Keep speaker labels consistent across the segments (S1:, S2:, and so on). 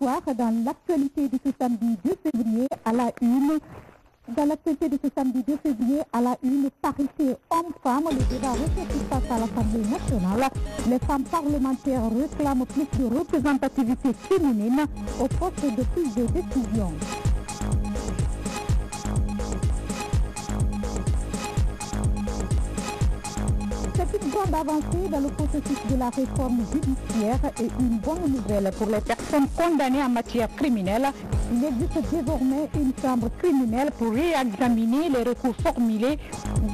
S1: soir, dans l'actualité de ce samedi 2 février à la une, parité homme-femme, le débat ressorti face à l'Assemblée nationale. Les femmes parlementaires réclament plus de représentativité féminine au poste de prise de décision. C'est une grande avancée dans le processus de la réforme judiciaire et une bonne nouvelle pour les personnes condamnées en matière criminelle. Il existe désormais une chambre criminelle pour réexaminer les recours formulés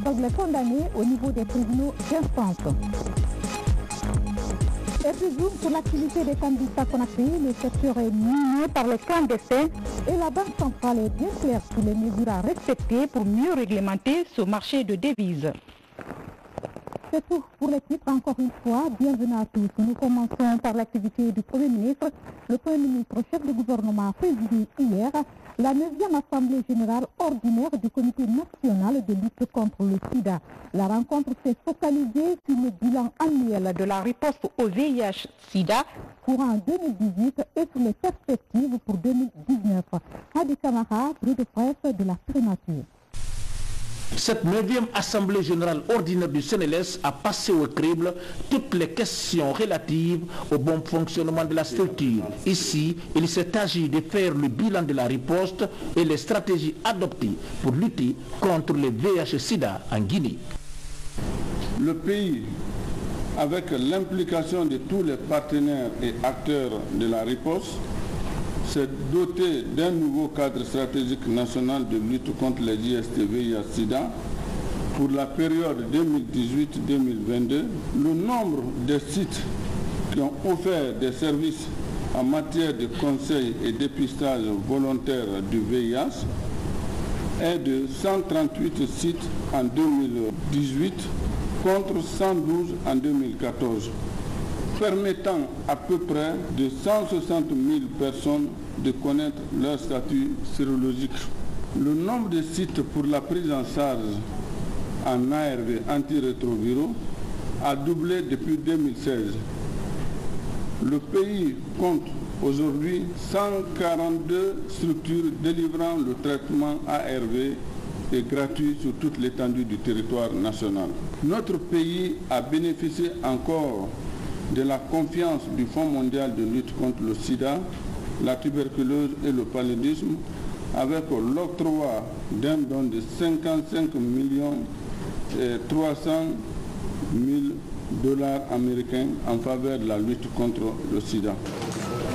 S1: par les condamnés au niveau des tribunaux d'instance. Et toujours pour l'activité des candidats Conakry, le secteur est miné par les clandestins et la Banque centrale est bien claire sur les mesures à respecter pour mieux réglementer ce marché de devises. C'est tout pour les titres, encore une fois, bienvenue à tous. Nous commençons par l'activité du Premier ministre. Le Premier ministre, chef de gouvernement, a présidé hier la 9e Assemblée générale ordinaire du Comité national de lutte contre le sida. La rencontre s'est focalisée sur le bilan annuel de la riposte au VIH-Sida courant 2018 et sur les perspectives pour 2019. Hadi Kamara, bruit de presse de la primature.
S2: Cette 9e Assemblée générale ordinaire du CNLS a passé au crible toutes les questions relatives au bon fonctionnement de la structure. Ici, il s'est agi de faire le bilan de la riposte et les stratégies adoptées pour lutter contre le VIH-Sida en Guinée.
S3: Le pays, avec l'implication de tous les partenaires et acteurs de la riposte, s'est doté d'un nouveau cadre stratégique national de lutte contre les IST-VIH-Sida pour la période 2018-2022. Le nombre de sites qui ont offert des services en matière de conseil et dépistage volontaire du VIH est de 138 sites en 2018 contre 112 en 2014. Permettant à peu près de 160 000 personnes de connaître leur statut sérologique. Le nombre de sites pour la prise en charge en ARV antirétroviraux a doublé depuis 2016. Le pays compte aujourd'hui 142 structures délivrant le traitement ARV et gratuit sur toute l'étendue du territoire national. Notre pays a bénéficié encore de la confiance du Fonds mondial de lutte contre le sida, la tuberculose et le paludisme, avec l'octroi d'un don de 55 300 000 dollars américains en faveur de la lutte contre le sida.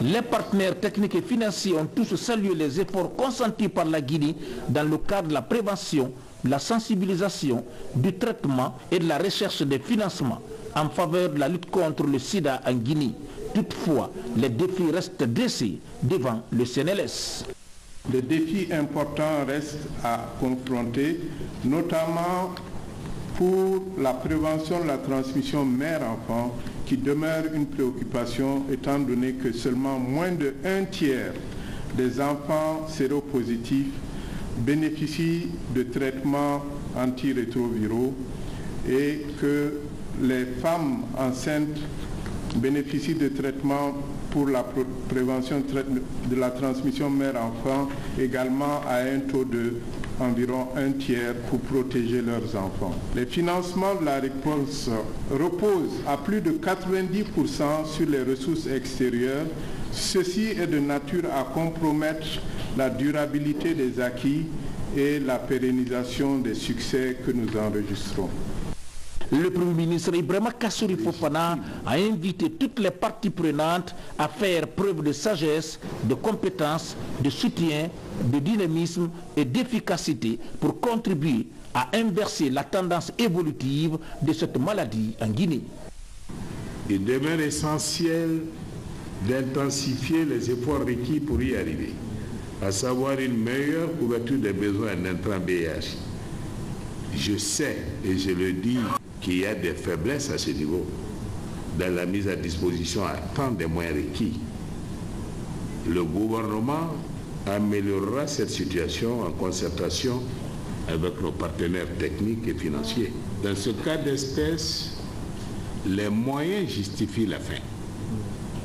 S2: Les partenaires techniques et financiers ont tous salué les efforts consentis par la Guinée dans le cadre de la prévention, de la sensibilisation, du traitement et de la recherche des financements en faveur de la lutte contre le sida en Guinée. Toutefois, les défis restent dressés devant le CNLS.
S4: Les défis importants restent à confronter, notamment pour la prévention de la transmission mère-enfant, qui demeure une préoccupation étant donné que seulement moins de 1/3 des enfants séropositifs bénéficient de traitements antirétroviraux et que les femmes enceintes bénéficient de traitements pour la prévention de la transmission mère-enfant également à un taux de environ 1/3 pour protéger leurs enfants. Les financements de la réponse reposent à plus de 90% sur les ressources extérieures. Ceci est de nature à compromettre la durabilité des acquis et la pérennisation des succès que nous enregistrons.
S2: Le Premier ministre Ibrahima Kassouri Fofana a invité toutes les parties prenantes à faire preuve de sagesse, de compétence, de soutien, de dynamisme et d'efficacité pour contribuer à inverser la tendance évolutive de cette maladie en Guinée.
S5: Il demeure essentiel d'intensifier les efforts requis pour y arriver, à savoir une meilleure couverture des besoins en intrants VIH. Je sais et je le dis qu'il y a des faiblesses à ce niveau dans la mise à disposition à temps des moyens requis. Le gouvernement améliorera cette situation en concertation avec nos partenaires techniques et financiers. Dans ce cas d'espèce, les moyens justifient la fin.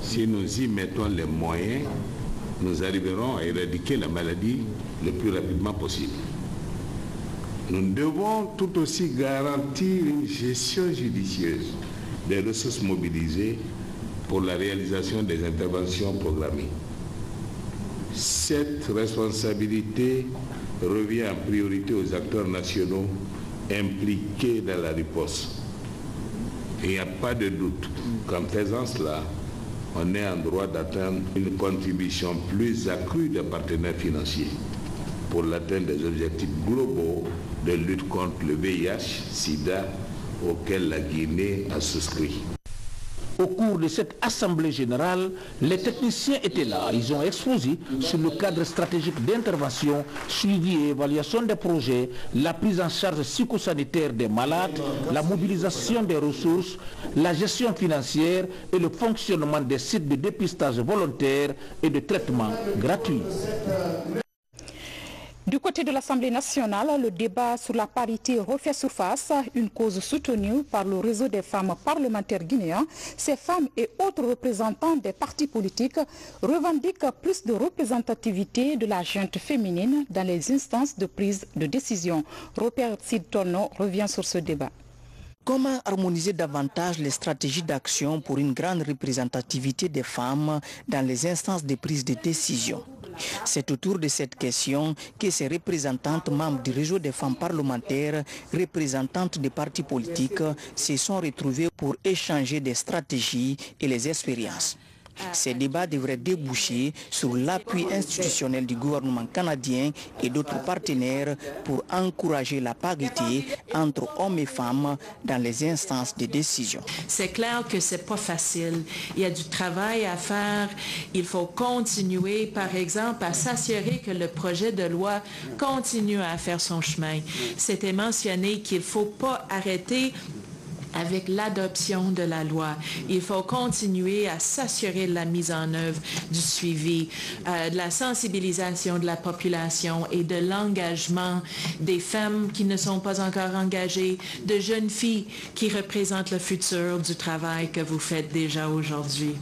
S5: Si nous y mettons les moyens, nous arriverons à éradiquer la maladie le plus rapidement possible. Nous devons tout aussi garantir une gestion judicieuse des ressources mobilisées pour la réalisation des interventions programmées. Cette responsabilité revient en priorité aux acteurs nationaux impliqués dans la riposte. Il n'y a pas de doute qu'en faisant cela, on est en droit d'atteindre une contribution plus accrue des partenaires financiers pour l'atteinte des objectifs globaux de lutte contre le VIH-Sida auxquels la Guinée a souscrit.
S2: Au cours de cette assemblée générale, les techniciens étaient là. Ils ont exposé sur le cadre stratégique d'intervention, suivi et évaluation des projets, la prise en charge psychosanitaire des malades, la mobilisation des ressources, la gestion financière et le fonctionnement des sites de dépistage volontaire et de traitement gratuit.
S1: Du côté de l'Assemblée nationale, le débat sur la parité refait surface, une cause soutenue par le réseau des femmes parlementaires guinéens. Ces femmes et autres représentants des partis politiques revendiquent plus de représentativité de la gente féminine dans les instances de prise de décision. Robert Sidtono revient sur ce débat.
S6: Comment harmoniser davantage les stratégies d'action pour une grande représentativité des femmes dans les instances de prise de décision? C'est autour de cette question que ces représentantes membres du réseau des femmes parlementaires, représentantes des partis politiques, se sont retrouvées pour échanger des stratégies et les expériences. Ces débats devraient déboucher sur l'appui institutionnel du gouvernement canadien et d'autres partenaires pour encourager la parité entre hommes et femmes dans les instances de décision.
S7: C'est clair que c'est pas facile. Il y a du travail à faire. Il faut continuer, par exemple, à s'assurer que le projet de loi continue à faire son chemin. C'était mentionné qu'il ne faut pas arrêter avec l'adoption de la loi. Il faut continuer à s'assurer de la mise en œuvre, du suivi, de la sensibilisation de la population et de l'engagement des femmes qui ne sont pas encore engagées, de jeunes filles qui représentent le futur du travail que vous faites déjà aujourd'hui.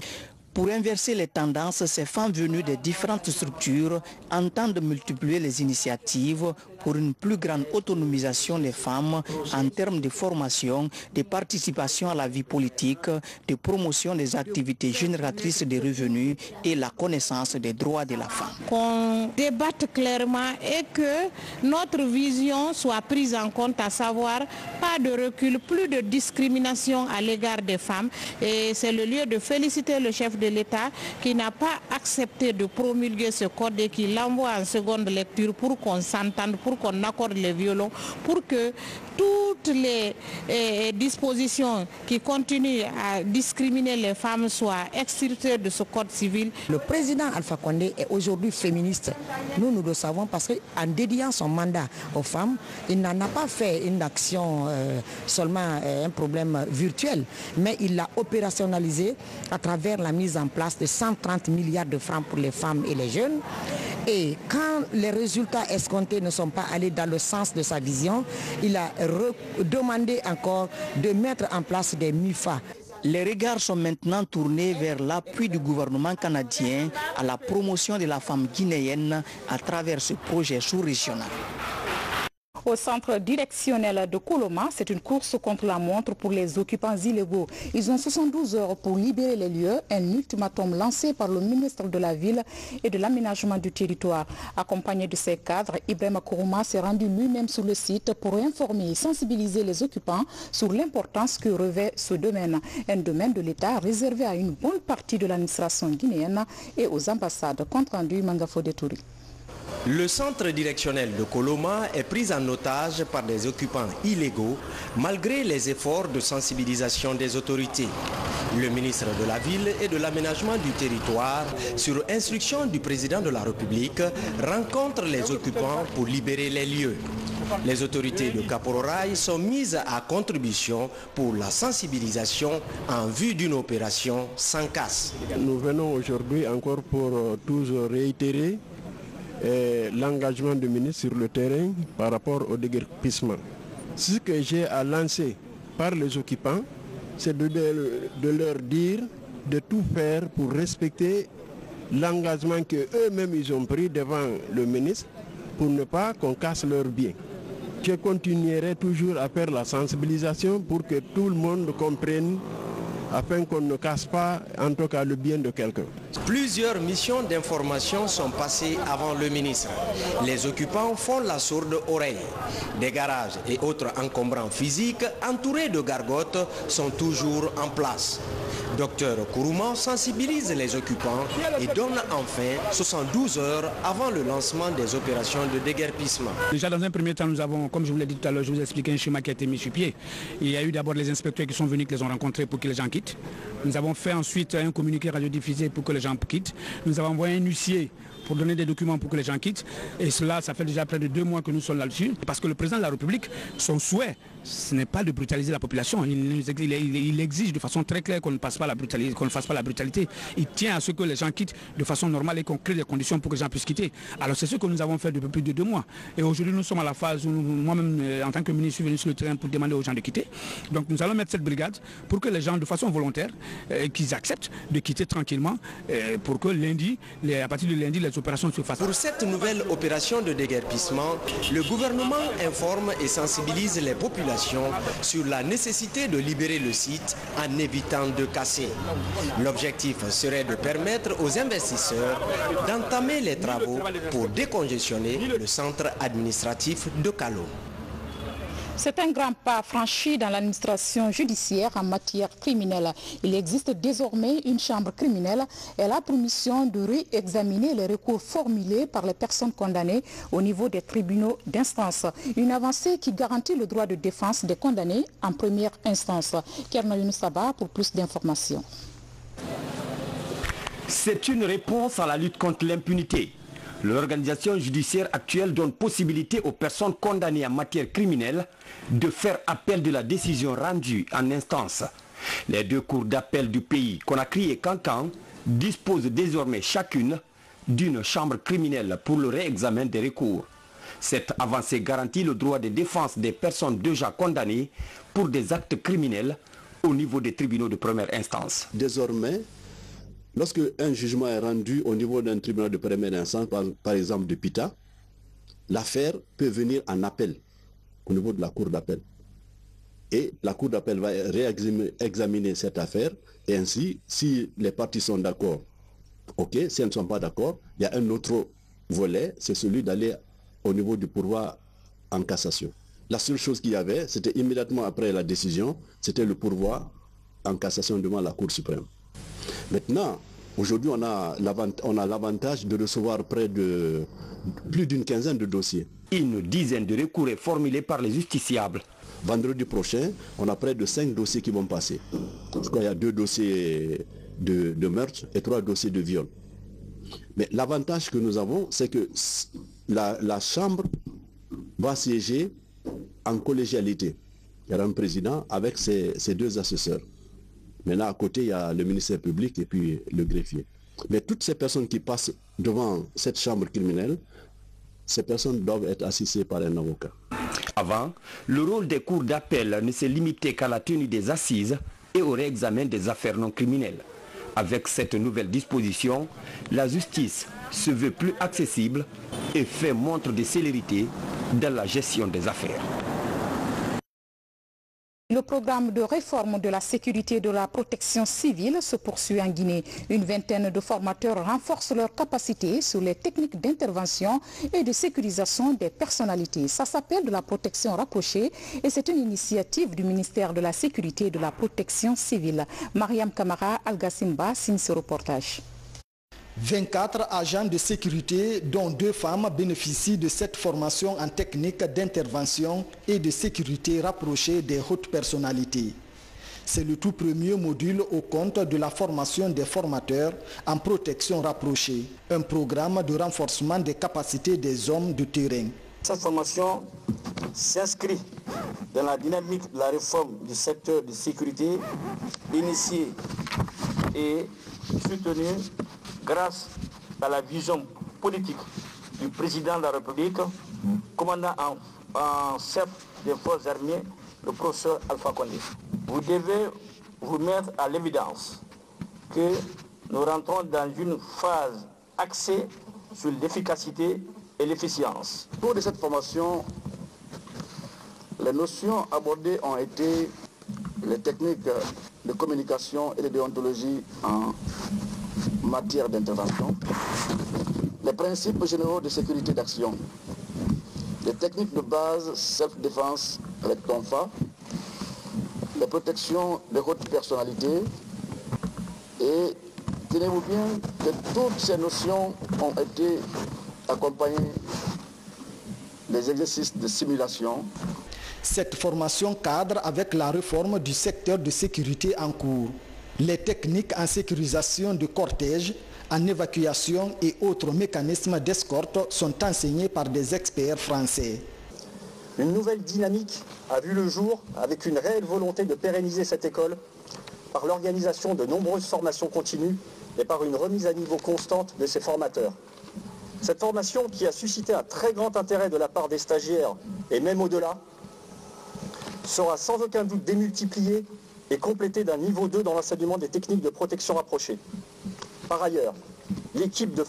S6: Pour inverser les tendances, ces femmes venues de différentes structures entendent multiplier les initiatives pour une plus grande autonomisation des femmes en termes de formation, de participation à la vie politique, de promotion des activités génératrices de revenus et la connaissance des droits de la femme.
S8: Qu'on débatte clairement et que notre vision soit prise en compte, à savoir pas de recul, plus de discrimination à l'égard des femmes. Et c'est le lieu de féliciter le chef de l'État qui n'a pas accepté de promulguer ce code et qui l'envoie en seconde lecture pour qu'on s'entende, pour qu'on accorde les violons, pour que toutes les dispositions qui continuent à discriminer les femmes soient extirpées de ce code civil.
S9: Le président Alpha Condé est aujourd'hui féministe. Nous le savons parce qu'en dédiant son mandat aux femmes, il n'en a pas fait une action seulement un problème virtuel, mais il l'a opérationnalisé à travers la mise en place de 130 milliards de francs pour les femmes et les jeunes. Et quand les résultats escomptés ne sont pas allés dans le sens de sa vision, il a demandé encore de mettre en place des MIFA.
S6: Les regards sont maintenant tournés vers l'appui du gouvernement canadien à la promotion de la femme guinéenne à travers ce projet sous-régional.
S1: Au centre directionnel de Koloma, c'est une course contre la montre pour les occupants illégaux. Ils ont 72 heures pour libérer les lieux, un ultimatum lancé par le ministre de la Ville et de l'Aménagement du Territoire. Accompagné de ses cadres, Ibrahima Kourouma s'est rendu lui-même sur le site pour informer et sensibiliser les occupants sur l'importance que revêt ce domaine. Un domaine de l'État réservé à une bonne partie de l'administration guinéenne et aux ambassades. Compte rendu Mangafo Detouri.
S10: Le centre directionnel de Koloma est pris en otage par des occupants illégaux malgré les efforts de sensibilisation des autorités. Le ministre de la Ville et de l'Aménagement du Territoire, sur instruction du président de la République, rencontre les occupants pour libérer les lieux. Les autorités de Kapororaï sont mises à contribution pour la sensibilisation en vue d'une opération sans casse.
S11: Nous venons aujourd'hui encore pour tous réitérer l'engagement du ministre sur le terrain par rapport au déguerpissement. Ce que j'ai à lancer par les occupants, c'est de leur dire de tout faire pour respecter l'engagement qu'eux-mêmes ils ont pris devant le ministre pour ne pas qu'on casse leurs biens. Je continuerai toujours à faire la sensibilisation pour que tout le monde comprenne, afin qu'on ne casse pas en tout cas le bien de quelqu'un.
S10: Plusieurs missions d'information sont passées avant le ministre. Les occupants font la sourde oreille. Des garages et autres encombrants physiques entourés de gargotes sont toujours en place. Dr Kourouma sensibilise les occupants et donne enfin 72 heures avant le lancement des opérations de déguerpissement.
S12: Déjà dans un premier temps, nous avons, comme je vous l'ai dit tout à l'heure, je vous ai expliqué un schéma qui a été mis sur pied. Il y a eu d'abord les inspecteurs qui sont venus, qui les ont rencontrés pour que les gens quittent. Nous avons fait ensuite un communiqué radiodiffusé pour que les gens quittent. Nous avons envoyé un huissier pour donner des documents pour que les gens quittent. Et cela, ça fait déjà près de 2 mois que nous sommes là-dessus. Parce que le président de la République, son souhait, ce n'est pas de brutaliser la population. Il exige de façon très claire qu'on ne fasse pas la brutalité. Il tient à ce que les gens quittent de façon normale et qu'on crée des conditions pour que les gens puissent quitter. Alors c'est ce que nous avons fait depuis plus de 2 mois. Et aujourd'hui, nous sommes à la phase où moi-même, en tant que ministre, je suis venu sur le terrain pour demander aux gens de quitter. Donc nous allons mettre cette brigade pour que les gens, de façon volontaire, qu'ils acceptent de quitter tranquillement pour que lundi, à partir de lundi, les opérations se fassent.
S10: Pour cette nouvelle opération de déguerpissement, le gouvernement informe et sensibilise les populations sur la nécessité de libérer le site en évitant de casser. L'objectif serait de permettre aux investisseurs d'entamer les travaux pour décongestionner le centre administratif de Kalo.
S1: C'est un grand pas franchi dans l'administration judiciaire en matière criminelle. Il existe désormais une chambre criminelle. Elle a pour mission de réexaminer les recours formulés par les personnes condamnées au niveau des tribunaux d'instance. Une avancée qui garantit le droit de défense des condamnés en première instance. Kerno Younoussaba pour plus d'informations.
S13: C'est une réponse à la lutte contre l'impunité. L'organisation judiciaire actuelle donne possibilité aux personnes condamnées en matière criminelle de faire appel de la décision rendue en instance. Les 2 cours d'appel du pays, Conakry et Kankan, disposent désormais chacune d'une chambre criminelle pour le réexamen des recours. Cette avancée garantit le droit de défense des personnes déjà condamnées pour des actes criminels au niveau des tribunaux de première instance.
S14: Désormais, lorsque un jugement est rendu au niveau d'un tribunal de première instance, par exemple de Pita, l'affaire peut venir en appel au niveau de la cour d'appel. Et la cour d'appel va réexaminer cette affaire et ainsi, si les parties sont d'accord, ok, si elles ne sont pas d'accord, il y a un autre volet, c'est celui d'aller au niveau du pourvoi en cassation. La seule chose qu'il y avait, c'était immédiatement après la décision, c'était le pourvoi en cassation devant la Cour suprême. Maintenant, aujourd'hui, on a l'avantage de recevoir près de plus d'une quinzaine de dossiers.
S13: Une dizaine de recours est formulée par les justiciables.
S14: Vendredi prochain, on a près de 5 dossiers qui vont passer. Je crois qu'il y a 2 dossiers de meurtre et 3 dossiers de viol. Mais l'avantage que nous avons, c'est que la Chambre va siéger en collégialité. Il y aura un président avec ses 2 assesseurs. Maintenant, à côté, il y a le ministère public et puis le greffier. Mais toutes ces personnes qui passent devant cette chambre criminelle, ces personnes doivent être assistées par un avocat.
S13: Avant, le rôle des cours d'appel ne s'est limité qu'à la tenue des assises et au réexamen des affaires non criminelles. Avec cette nouvelle disposition, la justice se veut plus accessible et fait montre de célérité dans la gestion des affaires.
S1: Le programme de réforme de la sécurité et de la protection civile se poursuit en Guinée. Une vingtaine de formateurs renforcent leurs capacités sur les techniques d'intervention et de sécurisation des personnalités. Ça s'appelle de la protection rapprochée et c'est une initiative du ministère de la Sécurité et de la Protection civile. Mariam Kamara Al-Gassimba signe ce reportage.
S15: 24 agents de sécurité, dont 2 femmes, bénéficient de cette formation en technique d'intervention et de sécurité rapprochée des hautes personnalités. C'est le tout premier module au compte de la formation des formateurs en protection rapprochée, un programme de renforcement des capacités des hommes de terrain.
S16: Cette formation s'inscrit dans la dynamique de la réforme du secteur de sécurité initiée et soutenue grâce à la vision politique du président de la République, commandant en chef des forces armées, le professeur Alpha Condé. Vous devez vous mettre à l'évidence que nous rentrons dans une phase axée sur l'efficacité et l'efficience. Au cours de cette formation, les notions abordées ont été les techniques de communication et de déontologie en matière d'intervention, les principes généraux de sécurité d'action, les techniques de base self-défense avec TONFA, les protections des hautes personnalités et tenez-vous bien que toutes ces notions ont été accompagnées des exercices de simulation.
S15: Cette formation cadre avec la réforme du secteur de sécurité en cours. Les techniques en sécurisation de cortège, en évacuation et autres mécanismes d'escorte sont enseignés par des experts français.
S17: Une nouvelle dynamique a vu le jour avec une réelle volonté de pérenniser cette école par l'organisation de nombreuses formations continues et par une remise à niveau constante de ses formateurs. Cette formation, qui a suscité un très grand intérêt de la part des stagiaires et même au-delà, sera sans aucun doute démultipliée et complétée d'un niveau 2 dans l'enseignement des techniques de protection rapprochée. Par ailleurs, l'équipe des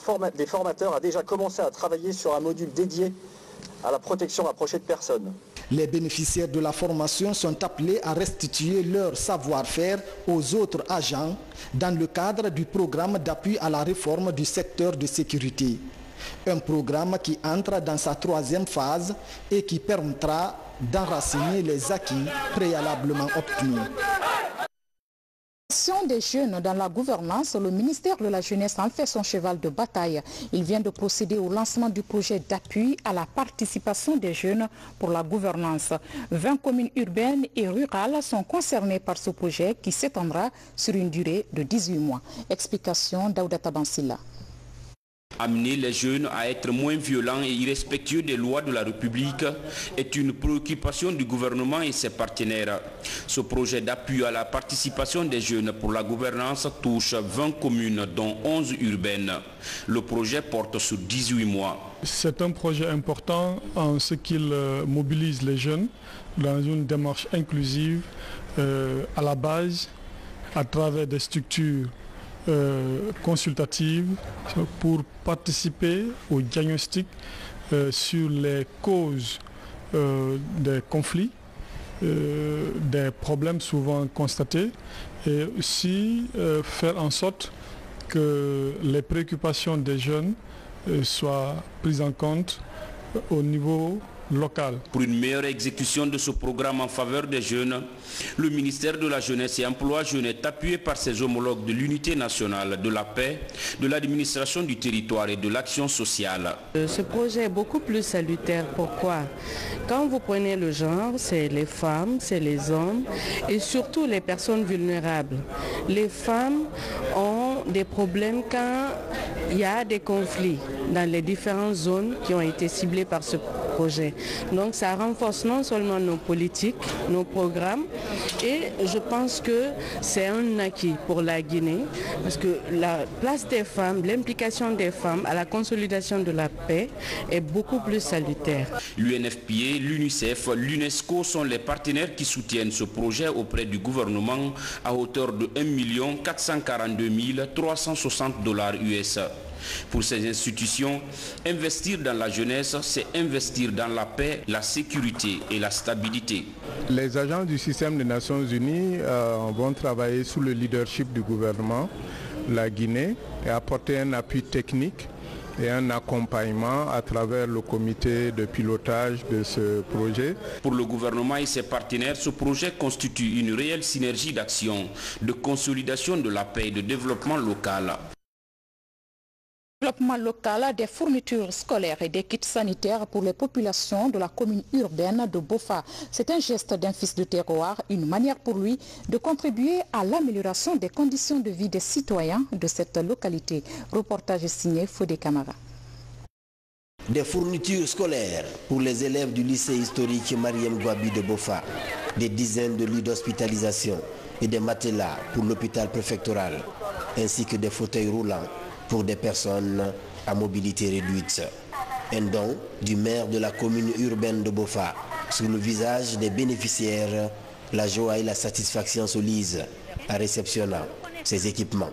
S17: formateurs a déjà commencé à travailler sur un module dédié à la protection rapprochée de personnes.
S15: Les bénéficiaires de la formation sont appelés à restituer leur savoir-faire aux autres agents dans le cadre du programme d'appui à la réforme du secteur de sécurité. Un programme qui entre dans sa 3e phase et qui permettra d'enraciner les acquis préalablement obtenus.
S1: Des jeunes dans la gouvernance, le ministère de la Jeunesse en fait son cheval de bataille. Il vient de procéder au lancement du projet d'appui à la participation des jeunes pour la gouvernance. 20 communes urbaines et rurales sont concernées par ce projet qui s'étendra sur une durée de 18 mois. Explication d'Aouda Tabansila.
S18: Amener les jeunes à être moins violents et irrespectueux des lois de la République est une préoccupation du gouvernement et ses partenaires. Ce projet d'appui à la participation des jeunes pour la gouvernance touche 20 communes, dont 11 urbaines. Le projet porte sur 18 mois.
S19: C'est un projet important en ce qu'il mobilise les jeunes dans une démarche inclusive à la base, à travers des structures consultative pour participer au diagnostic sur les causes des conflits, des problèmes souvent constatés et aussi faire en sorte que les préoccupations des jeunes soient prises en compte au niveau local.
S18: Pour une meilleure exécution de ce programme en faveur des jeunes, le ministère de la Jeunesse et Emploi Jeune est appuyé par ses homologues de l'Unité nationale, de la paix, de l'administration du territoire et de l'action sociale.
S20: Ce projet est beaucoup plus salutaire. Pourquoi? Quand vous prenez le genre, c'est les femmes, c'est les hommes et surtout les personnes vulnérables. Les femmes ont des problèmes quand il y a des conflits dans les différentes zones qui ont été ciblées par ce projet. Donc ça renforce non seulement nos politiques, nos programmes, et je pense que c'est un acquis pour la Guinée, parce que la place des femmes, l'implication des femmes à la consolidation de la paix est beaucoup plus salutaire.
S18: L'UNFPA, l'UNICEF, l'UNESCO sont les partenaires qui soutiennent ce projet auprès du gouvernement à hauteur de 1 442 360 $ US. Pour ces institutions, investir dans la jeunesse, c'est investir dans la paix, la sécurité et la stabilité.
S4: Les agents du système des Nations Unies vont travailler sous le leadership du gouvernement, la Guinée, et apporter un appui technique et un accompagnement à travers le comité de pilotage de ce projet.
S18: Pour le gouvernement et ses partenaires, ce projet constitue une réelle synergie d'action, de consolidation de la paix et de développement local.
S1: Développement local des fournitures scolaires et des kits sanitaires pour les populations de la commune urbaine de Bofa. C'est un geste d'un fils de terroir, une manière pour lui de contribuer à l'amélioration des conditions de vie des citoyens de cette localité. Reportage signé Fodé Camara.
S21: Des fournitures scolaires pour les élèves du lycée historique Mariam Gouabi de Bofa, des dizaines de lits d'hospitalisation et des matelas pour l'hôpital préfectoral, ainsi que des fauteuils roulants pour des personnes à mobilité réduite. Un don du maire de la commune urbaine de Bofa. Sur le visage des bénéficiaires, la joie et la satisfaction se lisent en réceptionnant ces équipements.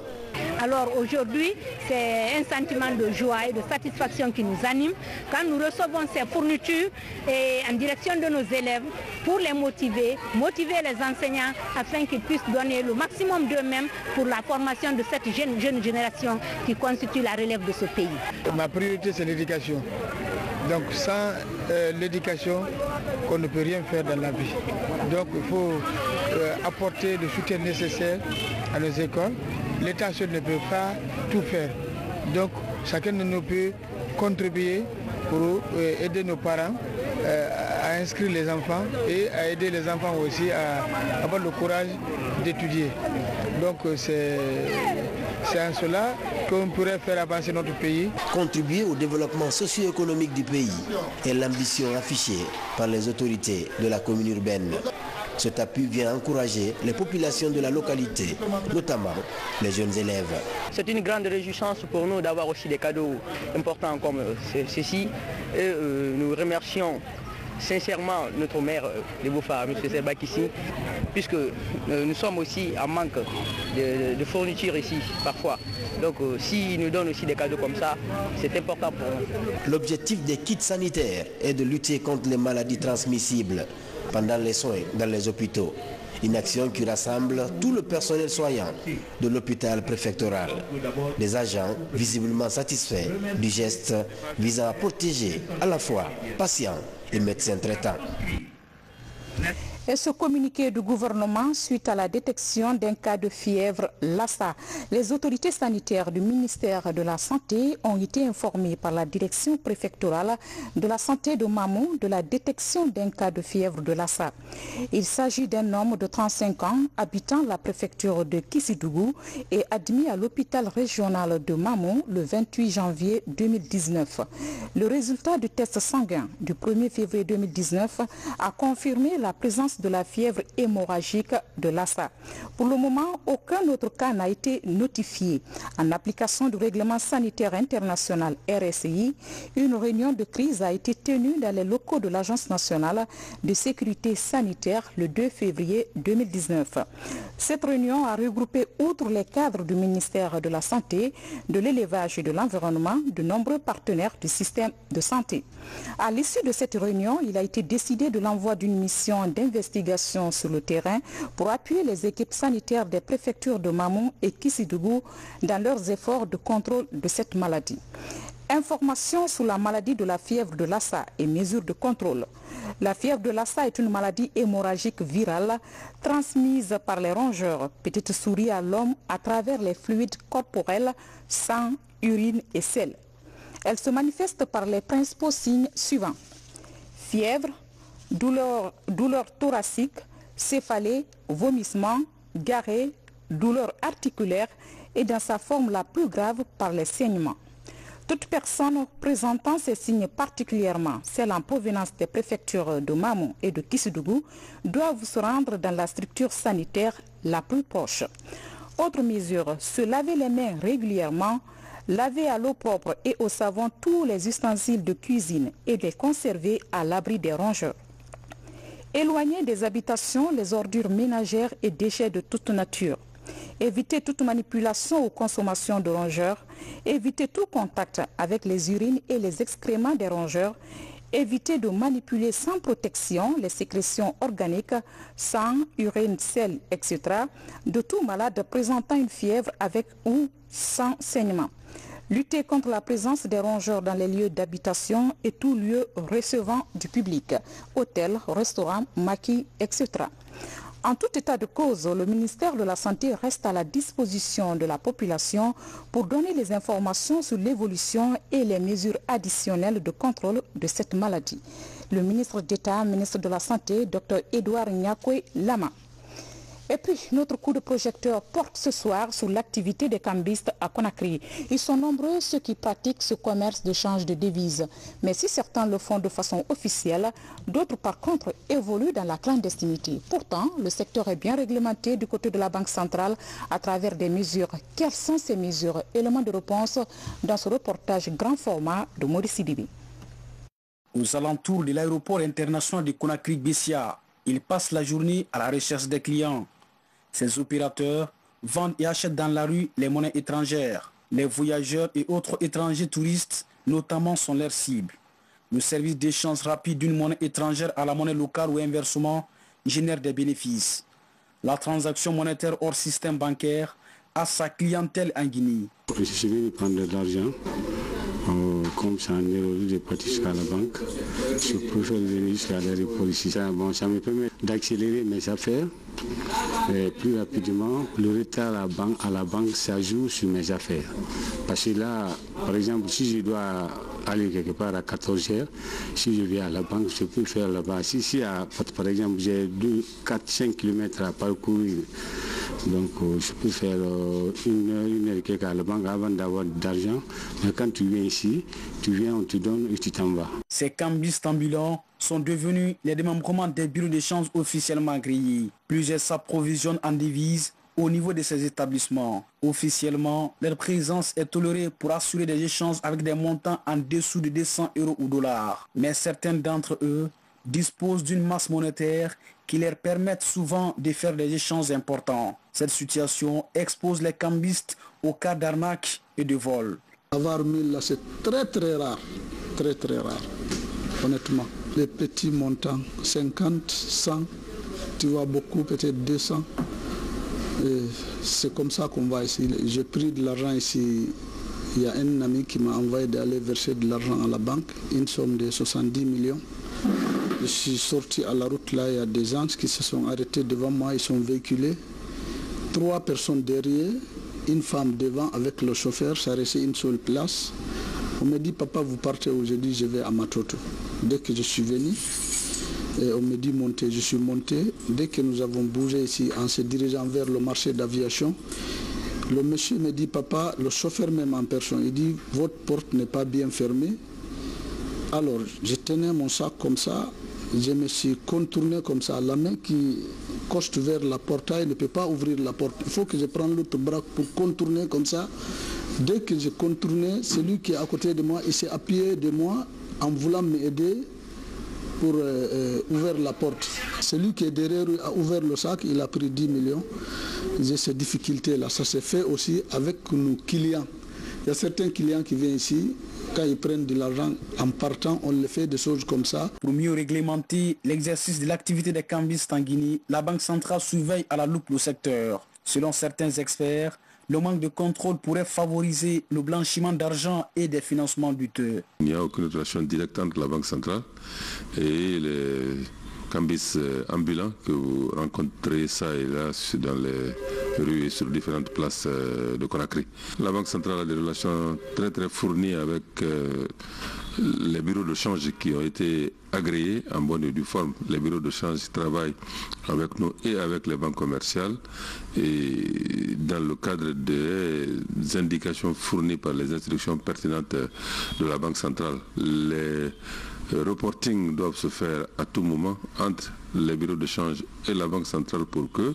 S1: Alors aujourd'hui, c'est un sentiment de joie et de satisfaction qui nous anime quand nous recevons ces fournitures et en direction de nos élèves pour les motiver les enseignants afin qu'ils puissent donner le maximum d'eux-mêmes pour la formation de cette jeune génération qui constitue la relève de ce pays.
S3: Ma priorité, c'est l'éducation. Donc sans l'éducation, on ne peut rien faire dans la vie. Donc il faut apporter le soutien nécessaire à nos écoles. L'État seul ne peut pas tout faire. Donc chacun de nous peut contribuer pour aider nos parents à inscrire les enfants et à aider les enfants aussi à avoir le courage d'étudier. Donc c'est en cela qu'on pourrait faire avancer notre pays.
S21: Contribuer au développement socio-économique du pays est l'ambition affichée par les autorités de la commune urbaine. Cet appui vient encourager les populations de la localité, notamment les jeunes élèves.
S22: C'est une grande réjouissance pour nous d'avoir aussi des cadeaux importants comme ceci. Et nous remercions sincèrement notre maire de Boffa, M. Sebakissi, puisque nous sommes aussi en manque de fournitures ici parfois. Donc s'il nous donne aussi des cadeaux comme ça, c'est important pour nous.
S21: L'objectif des kits sanitaires est de lutter contre les maladies transmissibles pendant les soins dans les hôpitaux. Une action qui rassemble tout le personnel soignant de l'hôpital préfectoral. Des agents visiblement satisfaits du geste visant à protéger à la fois patients et médecins traitants.
S1: Et ce communiqué du gouvernement suite à la détection d'un cas de fièvre Lassa. Les autorités sanitaires du ministère de la Santé ont été informées par la direction préfectorale de la santé de Mamou de la détection d'un cas de fièvre de Lassa. Il s'agit d'un homme de 35 ans habitant la préfecture de Kissidougou et admis à l'hôpital régional de Mamou le 28 janvier 2019. Le résultat du test sanguin du 1er février 2019 a confirmé la présence de la fièvre hémorragique de Lassa. Pour le moment, aucun autre cas n'a été notifié. En application du règlement sanitaire international RSI, une réunion de crise a été tenue dans les locaux de l'Agence nationale de sécurité sanitaire le 2 février 2019. Cette réunion a regroupé, outre les cadres du ministère de la Santé, de l'élevage et de l'environnement, de nombreux partenaires du système de santé. À l'issue de cette réunion, il a été décidé de l'envoi d'une mission d'investigation sur le terrain pour appuyer les équipes sanitaires des préfectures de Mamou et Kissidougou dans leurs efforts de contrôle de cette maladie. Information sur la maladie de la fièvre de Lassa et mesures de contrôle. La fièvre de Lassa est une maladie hémorragique virale transmise par les rongeurs petites souris à l'homme à travers les fluides corporels, sang, urine et sel. Elle se manifeste par les principaux signes suivants: fièvre, douleur thoracique, céphalée, vomissement, diarrhée, douleur articulaire et dans sa forme la plus grave par les saignements. Toute personne présentant ces signes, particulièrement celles en provenance des préfectures de Mamou et de Kissidougou, doivent se rendre dans la structure sanitaire la plus proche. Autre mesure, se laver les mains régulièrement, laver à l'eau propre et au savon tous les ustensiles de cuisine et les conserver à l'abri des rongeurs. Éloigner des habitations les ordures ménagères et déchets de toute nature. Éviter toute manipulation ou consommation de rongeurs. Éviter tout contact avec les urines et les excréments des rongeurs. Éviter de manipuler sans protection les sécrétions organiques, sang, urine, sel, etc. de tout malade présentant une fièvre avec ou sans saignement. Lutter contre la présence des rongeurs dans les lieux d'habitation et tout lieu recevant du public, hôtels, restaurants, maquis, etc. En tout état de cause, le ministère de la Santé reste à la disposition de la population pour donner les informations sur l'évolution et les mesures additionnelles de contrôle de cette maladie. Le ministre d'État, ministre de la Santé, Dr Edouard Nyakwe Lama. Et puis, notre coup de projecteur porte ce soir sur l'activité des cambistes à Conakry. Ils sont nombreux ceux qui pratiquent ce commerce de change de devises. Mais si certains le font de façon officielle, d'autres par contre évoluent dans la clandestinité. Pourtant, le secteur est bien réglementé du côté de la Banque centrale à travers des mesures. Quelles sont ces mesures? Éléments de réponse dans ce reportage grand format de Maurice Sidibi.
S23: Aux alentours de l'aéroport international de Conakry-Bessia, ils passent la journée à la recherche des clients. Ces opérateurs vendent et achètent dans la rue les monnaies étrangères. Les voyageurs et autres étrangers touristes, notamment, sont leurs cibles. Le service d'échange rapide d'une monnaie étrangère à la monnaie locale ou inversement génère des bénéfices. La transaction monétaire hors système bancaire a sa clientèle en Guinée.
S2: Je suis venu prendre de l'argent. Comme ça en est de partir jusqu'à la banque, je préfère venir jusqu'à l'aéroport ici. Ça me permet d'accélérer mes affaires plus rapidement. Le retard à la banque, ça joue sur mes affaires. Parce que là, par exemple, si je dois aller quelque part à 14h, si je viens à la banque, je peux le faire là-bas. Si par exemple, j'ai 4-5 km à parcourir, donc je peux faire une heure quelque à la banque avant d'avoir d'argent. Mais quand tu viens ici, tu viens, on te donne et tu t'en vas.
S23: Ces cambistes ambulants sont devenus les démembrements des bureaux d'échange officiellement agréés. Plusieurs s'approvisionnent en devises au niveau de ces établissements. Officiellement, leur présence est tolérée pour assurer des échanges avec des montants en dessous de 200 € ou dollars. Mais certains d'entre eux disposent d'une masse monétaire qui leur permettent souvent de faire des échanges importants. Cette situation expose les cambistes au cas d'arnaque et de vol.
S5: Avoir 1000 là, c'est très rare, très rare, honnêtement. Les petits montants, 50, 100, tu vois beaucoup, peut-être 200. C'est comme ça qu'on va ici. J'ai pris de l'argent ici. Il y a un ami qui m'a envoyé d'aller verser de l'argent à la banque, une somme de 70 millions. Je suis sorti à la route là, il y a des gens qui se sont arrêtés devant moi, ils sont véhiculés. 3 personnes derrière, une femme devant avec le chauffeur, ça restait une seule place. On me dit, papa, vous partez où? Je dis, je vais à Matoto. Dès que je suis venu, et on me dit monter, je suis monté. Dès que nous avons bougé ici en se dirigeant vers le marché d'aviation, le monsieur me dit, papa, le chauffeur même en personne, il dit, votre porte n'est pas bien fermée. Alors, je tenais mon sac comme ça, je me suis contourné comme ça. La main qui coste vers la portail ne peut pas ouvrir la porte. Il faut que je prenne l'autre bras pour contourner comme ça. Dès que j'ai contourné, celui qui est à côté de moi, il s'est appuyé de moi en voulant m'aider pour ouvrir la porte. Celui qui est derrière lui a ouvert le sac, il a pris 10 millions. J'ai ces difficultés-là. Ça s'est fait aussi avec nos clients. Il y a certains clients qui viennent ici, quand ils prennent de l'argent en partant, on le fait des choses comme ça.
S23: Pour mieux réglementer l'exercice de l'activité des cambistes en Guinée, la Banque centrale surveille à la loupe le secteur. Selon certains experts, le manque de contrôle pourrait favoriser le blanchiment d'argent et des financements douteux. Il n'y a aucune relation directe entre la Banque centrale et les cambistes ambulants que vous rencontrez ça et là dans les rues et sur différentes places de Conakry. La Banque centrale a des relations très fournies avec les bureaux de change qui ont été agréés en bonne et due forme. Les bureaux de change travaillent avec nous et avec les banques commerciales et dans le cadre des indications fournies par les instructions pertinentes de la Banque centrale. Les reporting doivent se faire à tout moment entre les bureaux de change et la Banque centrale pour que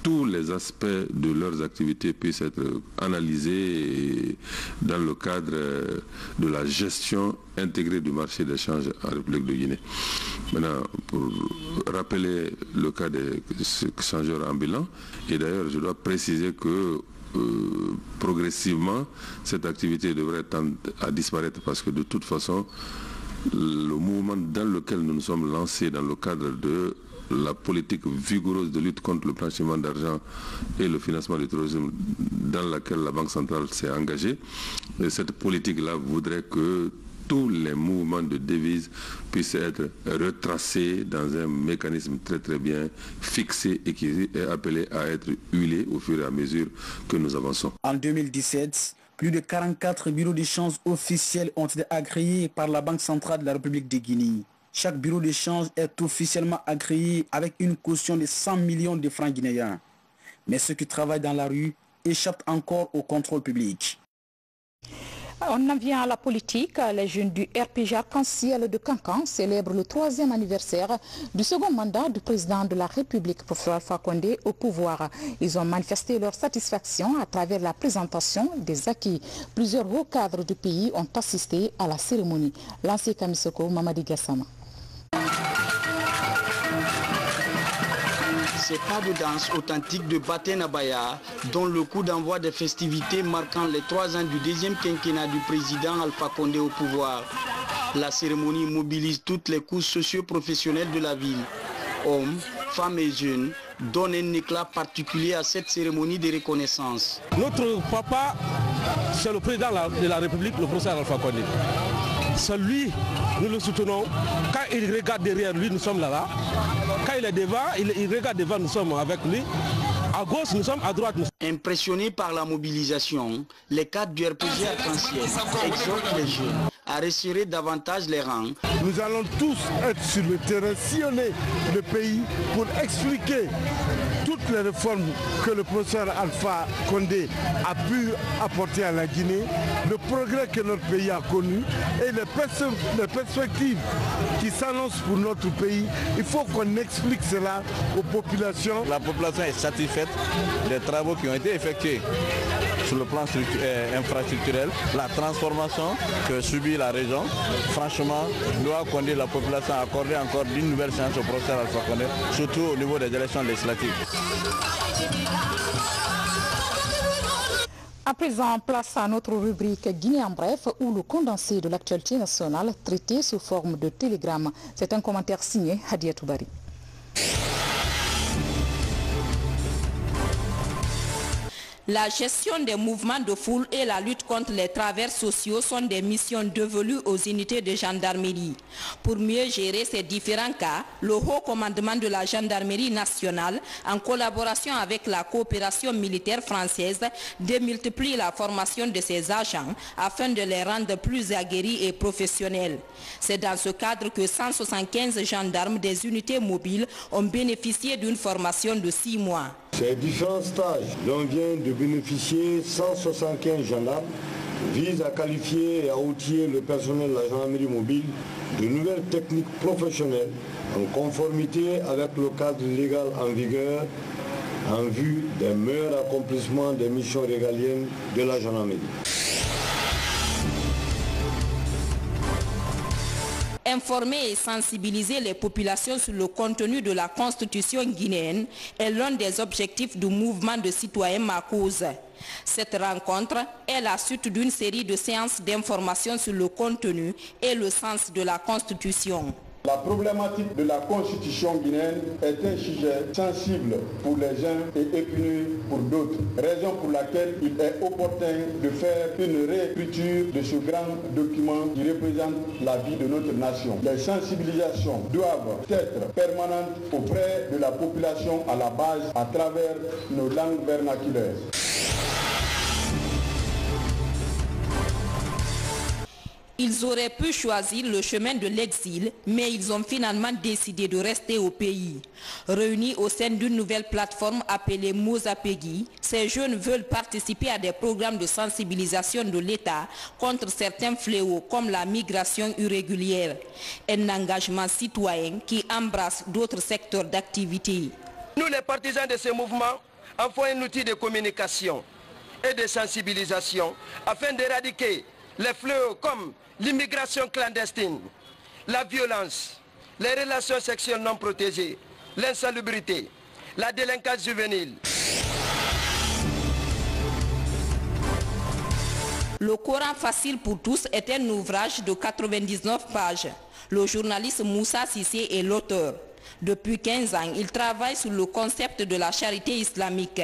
S23: tous les aspects de leurs activités puissent être analysés dans le cadre de la gestion intégrée du marché d'échange en République de Guinée. Maintenant, pour rappeler le cas des changeurs ambulants, et d'ailleurs je dois préciser que progressivement cette activité devrait tendre à disparaître parce que de toute façon le mouvement dans lequel nous nous sommes lancés dans le cadre de la politique vigoureuse de lutte contre le blanchiment d'argent et le financement du terrorisme dans laquelle la Banque centrale s'est engagée. Et cette politique-là voudrait que tous les mouvements de devises puissent être retracés dans un mécanisme très bien fixé et qui est appelé à être huilé au fur et à mesure que nous avançons. En 2017, plus de 44 bureaux d'échange officiels ont été agréés par la Banque centrale de la République de Guinée. Chaque bureau d'échange est officiellement agréé avec une caution de 100 millions de francs guinéens. Mais ceux qui travaillent dans la rue échappent encore au contrôle public.
S1: On en vient à la politique. Les jeunes du RPG Arc-en-Ciel de Cancan célèbrent le 3e anniversaire du second mandat du président de la République, professeur Alpha Condé, au pouvoir. Ils ont manifesté leur satisfaction à travers la présentation des acquis. Plusieurs hauts cadres du pays ont assisté à la cérémonie. L'ancien Kamisoko, Mamadi Gassama.
S23: Ces pas de danse authentique de Baté Nabaya, dont le coup d'envoi des festivités marquant les 3 ans du deuxième quinquennat du président Alpha Condé au pouvoir. La cérémonie mobilise toutes les couches socio-professionnelles de la ville. Hommes, femmes et jeunes donnent un éclat particulier à cette cérémonie de reconnaissance.
S7: Notre papa, c'est le président de la République, le professeur Alpha Condé. C'est lui, nous le soutenons. Quand il regarde derrière lui, nous sommes là. Quand il est devant, il regarde devant, nous sommes avec lui. À gauche, nous sommes à droite.
S23: Impressionnés par la mobilisation, les cadres du RPG Arc-en-Ciel exhortent les jeunes à resserrer davantage les rangs.
S8: Nous allons tous être sur le terrain, sillonner le pays pour expliquer toutes les réformes que le professeur Alpha Condé a pu apporter à la Guinée, le progrès que notre pays a connu et les perspectives qui s'annoncent pour notre pays. Il faut qu'on explique cela aux populations.
S9: La population est satisfaite des travaux qui ont été effectués sur le plan infrastructurel, la transformation que subit la région. Franchement, doit conduire la population à accorder encore d'une nouvelle chance au professeur Alpha Condé, surtout au niveau des élections législatives.
S1: À présent, place à notre rubrique Guinée en bref, où le condensé de l'actualité nationale traité sous forme de télégramme. C'est un commentaire signé Hadia Toubari.
S24: La gestion des mouvements de foule et la lutte contre les travers sociaux sont des missions dévolues aux unités de gendarmerie. Pour mieux gérer ces différents cas, le haut commandement de la gendarmerie nationale, en collaboration avec la coopération militaire française, démultiplie la formation de ses agents afin de les rendre plus aguerris et professionnels. C'est dans ce cadre que 175 gendarmes des unités mobiles ont bénéficié d'une formation de 6 mois.
S25: Ces différents stages dont viennent de bénéficier 175 gendarmes visent à qualifier et à outiller le personnel de la gendarmerie mobile de nouvelles techniques professionnelles en conformité avec le cadre légal en vigueur en vue d'un meilleur accomplissement des missions régaliennes de la gendarmerie.
S24: Informer et sensibiliser les populations sur le contenu de la Constitution guinéenne est l'un des objectifs du mouvement de citoyens Makouze. Cette rencontre est la suite d'une série de séances d'information sur le contenu et le sens de la Constitution.
S26: La problématique de la Constitution guinéenne est un sujet sensible pour les uns et épineux pour d'autres, raison pour laquelle il est opportun de faire une réécriture de ce grand document qui représente la vie de notre nation. Les sensibilisations doivent être permanentes auprès de la population à la base à travers nos langues vernaculaires.
S24: Ils auraient pu choisir le chemin de l'exil, mais ils ont finalement décidé de rester au pays. Réunis au sein d'une nouvelle plateforme appelée Mozapegui, ces jeunes veulent participer à des programmes de sensibilisation de l'État contre certains fléaux comme la migration irrégulière. Un engagement citoyen qui embrasse d'autres secteurs d'activité.
S27: Nous, les partisans de ce mouvement, en faisons un outil de communication et de sensibilisation afin d'éradiquer les fléaux comme l'immigration clandestine, la violence, les relations sexuelles non protégées, l'insalubrité, la délinquance juvénile.
S24: Le Coran facile pour tous est un ouvrage de 99 pages. Le journaliste Moussa Sissé est l'auteur. Depuis 15 ans, il travaille sur le concept de la charité islamique.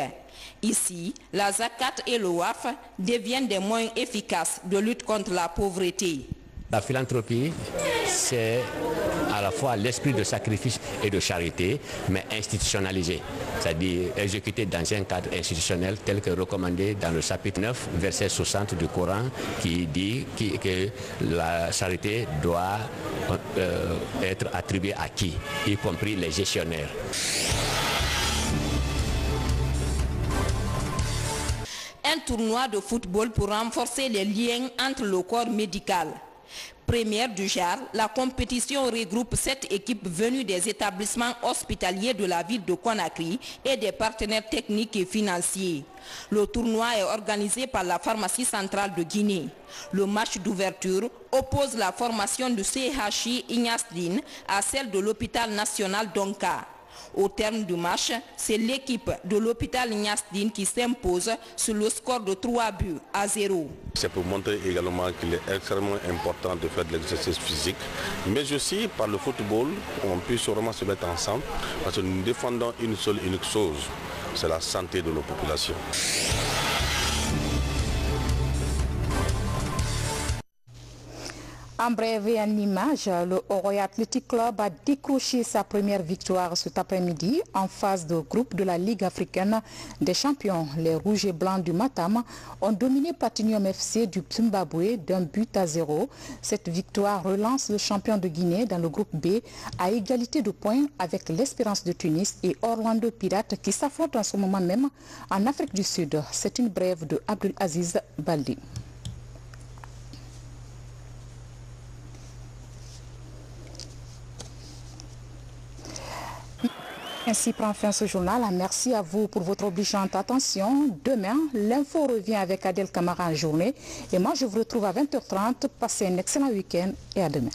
S24: Ici, la zakat et le waf deviennent des moyens efficaces de lutte contre la pauvreté.
S28: La philanthropie, c'est à la fois l'esprit de sacrifice et de charité, mais institutionnalisé, c'est-à-dire exécuté dans un cadre institutionnel tel que recommandé dans le chapitre 9, verset 60 du Coran, qui dit que la charité doit être attribuée à qui, y compris les gestionnaires.
S24: Un tournoi de football pour renforcer les liens entre le corps médical. Première du genre, la compétition regroupe 7 équipes venues des établissements hospitaliers de la ville de Conakry et des partenaires techniques et financiers. Le tournoi est organisé par la pharmacie centrale de Guinée. Le match d'ouverture oppose la formation du CHI Ignasdine à celle de l'hôpital national d'Onka. Au terme du match, c'est l'équipe de l'hôpital Niasdine qui s'impose sur le score de 3-0.
S6: C'est pour montrer également qu'il est extrêmement important de faire de l'exercice physique, mais aussi par le football, on peut vraiment se mettre ensemble parce que nous défendons une seule et unique chose, c'est la santé de nos populations.
S1: En bref et en image, le Oroya Athletic Club a décroché sa première victoire cet après-midi en phase de groupe de la Ligue africaine des champions. Les Rouges et Blancs du Matam ont dominé Platinium FC du Zimbabwe d'1-0. Cette victoire relance le champion de Guinée dans le groupe B à égalité de points avec l'Espérance de Tunis et Orlando Pirates qui s'affrontent en ce moment même en Afrique du Sud. C'est une brève de Abdul Aziz Baldi. Ainsi prend fin ce journal. Merci à vous pour votre obligeante attention. Demain, l'info revient avec Adel Camara en journée. Et moi, je vous retrouve à 20h30. Passez un excellent week-end et à demain.